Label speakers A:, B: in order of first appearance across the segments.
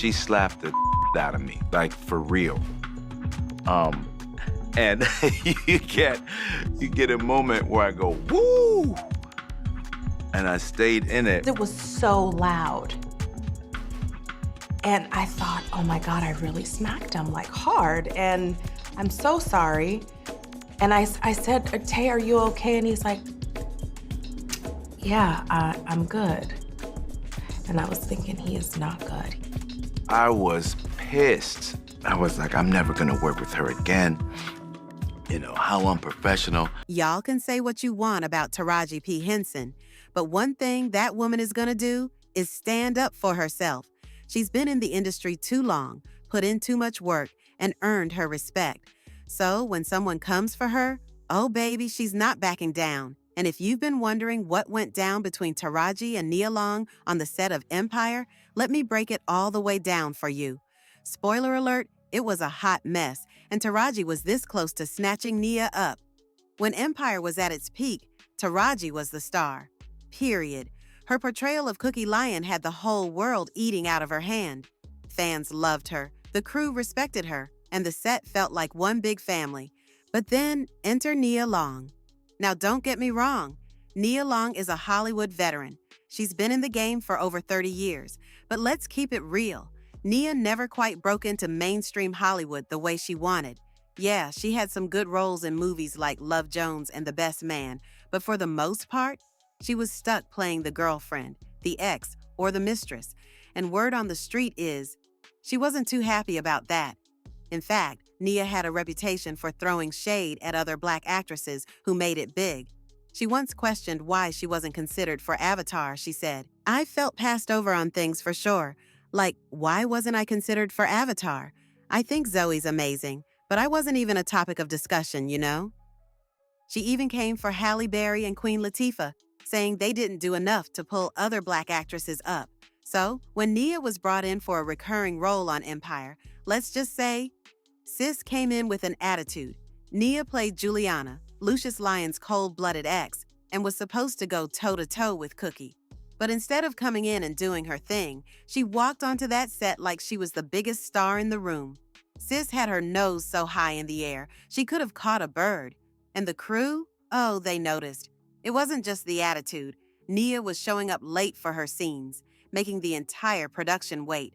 A: she slapped the out of me, like for real. And you get a moment where I go, woo! And I stayed in it.
B: It was so loud. And I thought, oh my God, I really smacked him like hard. And I'm so sorry. And I said, Tay, are you okay? And he's like, yeah, I'm good. And I was thinking, he is not good.
A: I was pissed. I was like, I'm never gonna work with her again. You know, how unprofessional.
C: Y'all can say what you want about Taraji P. Henson, but one thing that woman is gonna do is stand up for herself. She's been in the industry too long, put in too much work, and earned her respect. So when someone comes for her, oh baby, she's not backing down. And if you've been wondering what went down between Taraji and Nia Long on the set of Empire, let me break it all the way down for you. Spoiler alert, it was a hot mess, and Taraji was this close to snatching Nia up. When Empire was at its peak, Taraji was the star. Period. Her portrayal of Cookie Lyon had the whole world eating out of her hand. Fans loved her, the crew respected her, and the set felt like one big family. But then, enter Nia Long. Now don't get me wrong, Nia Long is a Hollywood veteran. She's been in the game for over 30 years, but let's keep it real. Nia never quite broke into mainstream Hollywood the way she wanted. Yeah, she had some good roles in movies like Love Jones and The Best Man, but for the most part, she was stuck playing the girlfriend, the ex, or the mistress. And word on the street is, she wasn't too happy about that. In fact, Nia had a reputation for throwing shade at other Black actresses who made it big. She once questioned why she wasn't considered for Avatar. She said, I felt passed over on things for sure. Like, why wasn't I considered for Avatar? I think Zoe's amazing, but I wasn't even a topic of discussion, you know? She even came for Halle Berry and Queen Latifah, saying they didn't do enough to pull other Black actresses up. So, when Nia was brought in for a recurring role on Empire, let's just say, sis came in with an attitude. Nia played Juliana, Lucius Lyon's cold-blooded ex, and was supposed to go toe-to-toe with Cookie. But instead of coming in and doing her thing, she walked onto that set like she was the biggest star in the room. Sis had her nose so high in the air, she could have caught a bird. And the crew? Oh, they noticed. It wasn't just the attitude. Nia was showing up late for her scenes, making the entire production wait.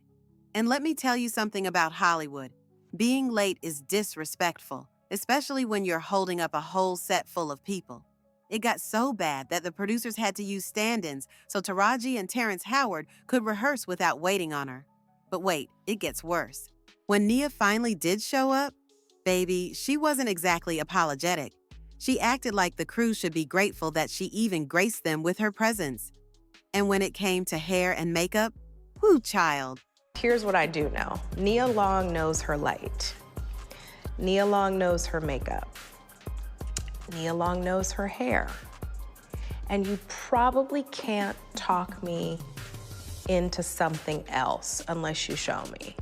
C: And let me tell you something about Hollywood. Being late is disrespectful, especially when you're holding up a whole set full of people. It got so bad that the producers had to use stand-ins so Taraji and Terrence Howard could rehearse without waiting on her. But wait, it gets worse. When Nia finally did show up, baby, she wasn't exactly apologetic. She acted like the crew should be grateful that she even graced them with her presence. And when it came to hair and makeup, whoo, child.
D: Here's what I do know. Nia Long knows her light. Nia Long knows her makeup. Nia Long knows her hair. And you probably can't talk me into something else unless you show me.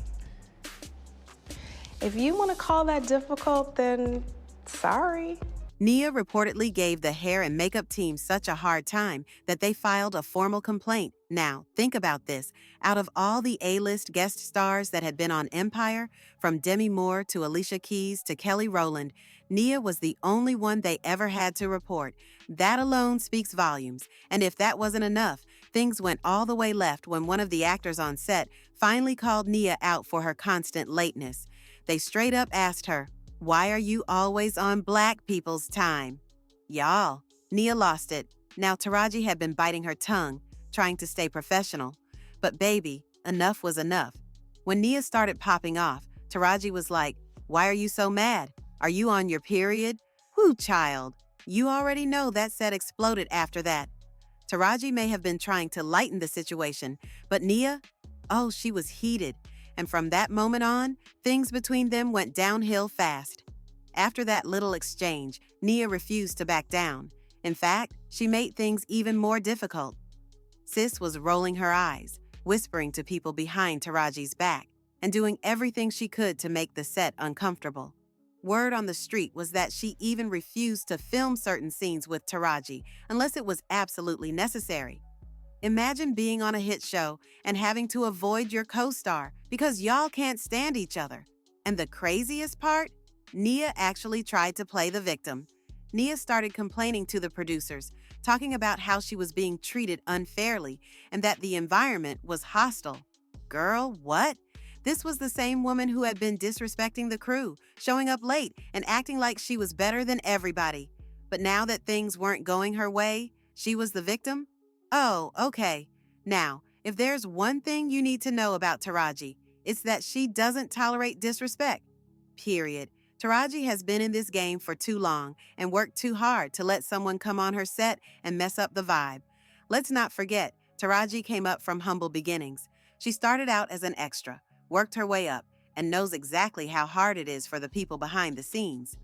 D: If you want to call that difficult, then sorry.
C: Nia reportedly gave the hair and makeup team such a hard time that they filed a formal complaint. Now, think about this. Out of all the A-list guest stars that had been on Empire, from Demi Moore to Alicia Keys to Kelly Rowland, Nia was the only one they ever had to report. That alone speaks volumes. And if that wasn't enough, things went all the way left when one of the actors on set finally called Nia out for her constant lateness. They straight up asked her, "Why are you always on Black people's time?" Y'all, Nia lost it. Now Taraji had been biting her tongue, trying to stay professional. But baby, enough was enough. When Nia started popping off, Taraji was like, "Why are you so mad? Are you on your period?" Whoo, child. You already know that set exploded after that. Taraji may have been trying to lighten the situation, but Nia, oh, she was heated. And from that moment on, things between them went downhill fast. After that little exchange, Nia refused to back down. In fact, she made things even more difficult. Sis was rolling her eyes, whispering to people behind Taraji's back, and doing everything she could to make the set uncomfortable. Word on the street was that she even refused to film certain scenes with Taraji unless it was absolutely necessary. Imagine being on a hit show and having to avoid your co-star because y'all can't stand each other. And the craziest part? Nia actually tried to play the victim. Nia started complaining to the producers, talking about how she was being treated unfairly and that the environment was hostile. Girl, what? This was the same woman who had been disrespecting the crew, showing up late and acting like she was better than everybody. But now that things weren't going her way, she was the victim? Oh, okay. Now, if there's one thing you need to know about Taraji, it's that she doesn't tolerate disrespect. Period. Taraji has been in this game for too long and worked too hard to let someone come on her set and mess up the vibe. Let's not forget, Taraji came up from humble beginnings. She started out as an extra, worked her way up, and knows exactly how hard it is for the people behind the scenes.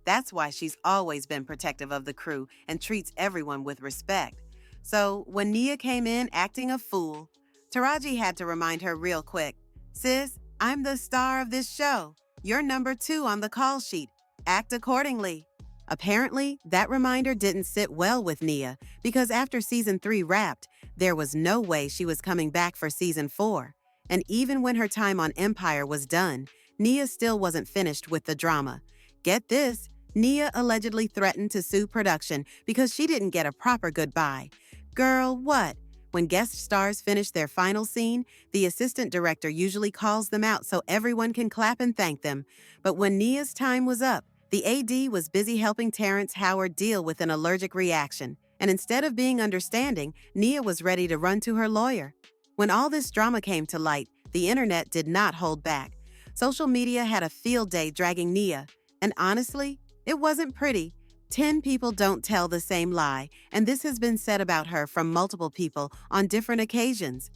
C: That's why she's always been protective of the crew and treats everyone with respect. So when Nia came in acting a fool, Taraji had to remind her real quick, "Sis, I'm the star of this show. You're number 2 on the call sheet. Act accordingly." Apparently, that reminder didn't sit well with Nia because after season 3 wrapped, there was no way she was coming back for season 4. And even when her time on Empire was done, Nia still wasn't finished with the drama. Get this, Nia allegedly threatened to sue production because she didn't get a proper goodbye. Girl, what? When guest stars finish their final scene, the assistant director usually calls them out so everyone can clap and thank them. But when Nia's time was up, the AD was busy helping Terrence Howard deal with an allergic reaction. And instead of being understanding, Nia was ready to run to her lawyer. When all this drama came to light, the internet did not hold back. Social media had a field day dragging Nia. And honestly, it wasn't pretty. 10 people don't tell the same lie, and this has been said about her from multiple people on different occasions.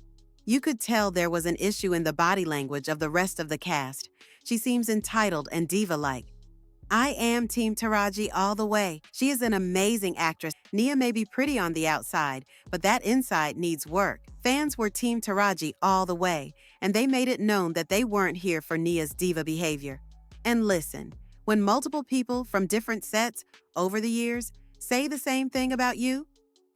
C: You could tell there was an issue in the body language of the rest of the cast. She seems entitled and diva-like. I am Team Taraji all the way. She is an amazing actress. Nia may be pretty on the outside, but that inside needs work. Fans were Team Taraji all the way, and they made it known that they weren't here for Nia's diva behavior. And listen, when multiple people from different sets over the years say the same thing about you,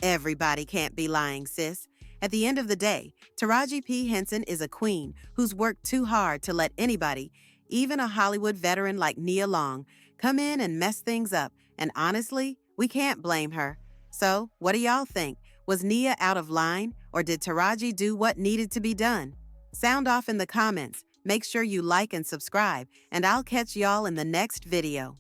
C: everybody can't be lying, sis. At the end of the day, Taraji P. Henson is a queen who's worked too hard to let anybody, even a Hollywood veteran like Nia Long, come in and mess things up. And honestly, we can't blame her. So, what do y'all think? Was Nia out of line, or did Taraji do what needed to be done? Sound off in the comments. Make sure you like and subscribe, and I'll catch y'all in the next video.